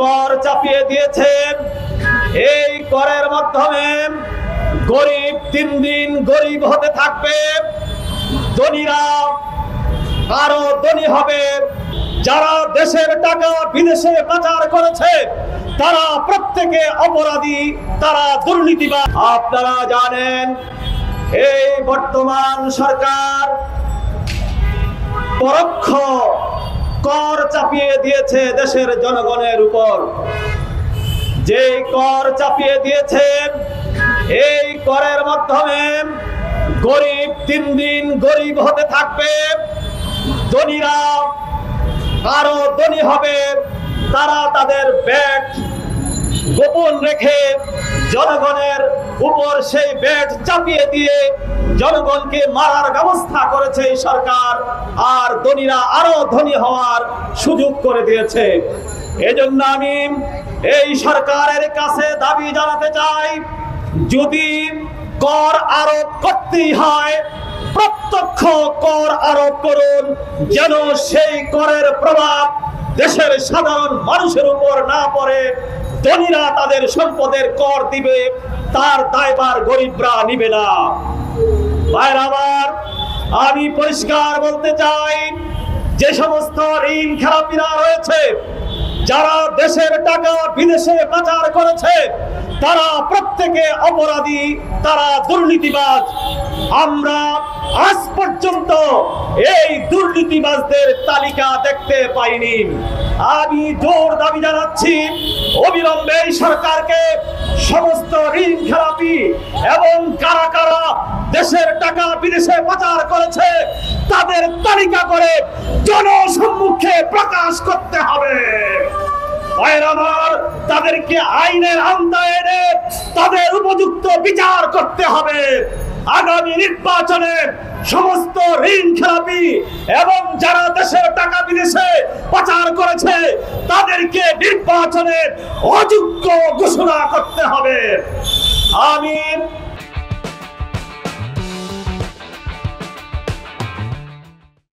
কর চাপিয়ে দিয়েছেন। এই করের মাধ্যমে গরিব দিন দিন গরিব হতে থাকবে, ধনীরা আরো ধনী হবে। যারা দেশের টাকা বিদেশে পাচার করেছে তারা প্রত্যেকে অপরাধী, তারা দুর্নীতিবাজ। আপনারা জানেন এই বর্তমান সরকার পরোক্ষ কর চাপিয়ে দিয়েছে দেশের জনগণের উপর। যে কর চাপিয়ে দিয়েছেন, এই করের মাধ্যমে গরিব দিন দিন গরিব হতে থাকবে, ধনীরা আরো ধনী হবে। তারা তাদের ব্যাট গোপন রেখে জনগণের উপর সেই ব্যাট চাপিয়ে দিয়ে জনগণকে মারার ব্যবস্থা করেছে এই সরকার, আর ধনীরা আরো ধনী হওয়ার সুযোগ করে দিয়েছে। এজন্য আমি এই সরকারের কাছে দাবি জানাতে চাই, যদি কর আরোপ করতেই হয় প্রত্যক্ষ কর আরোপ করুন, যেন সেই করের প্রভাব দেশের সাধারণ মানুষের উপর না পড়ে। ধনীরা তাদের সম্পদের কর দিবে, তার দায়ভার গরিবরা নিবে না। ভাইরা আমার, আমি পরিষ্কার বলতে চাই, যে সমস্ত ঋণ খেলাপিরা রয়েছে, যারা দেশের টাকা বিদেশে পাচার করেছে, তারা প্রত্যেকে অপরাধী, তারা দুর্নীতিবাজ। আমরা আজ পর্যন্ত এই দুর্নীতিবাজদের তালিকা দেখতে পাইনি। আমি জোর দাবি জানাচ্ছি, অবিলম্বে এই সরকারকে সমস্ত ঋণ খেলাপি এবং কারা কারা দেশের টাকা বিদেশে পাচার করেছে তাদের তালিকা করে জনসম্মুখে প্রকাশ করতে হবে। তাদেরকে আইনের আওতায় এনে তাদের উপযুক্ত বিচার করতে হবে। আগামী নির্বাচনে সমস্ত ঋণ খেলাপি এবং যারা দেশের টাকা বিদেশে পাচার করেছে তাদেরকে নির্বাচনে অযোগ্য ঘোষণা করতে হবে। আমি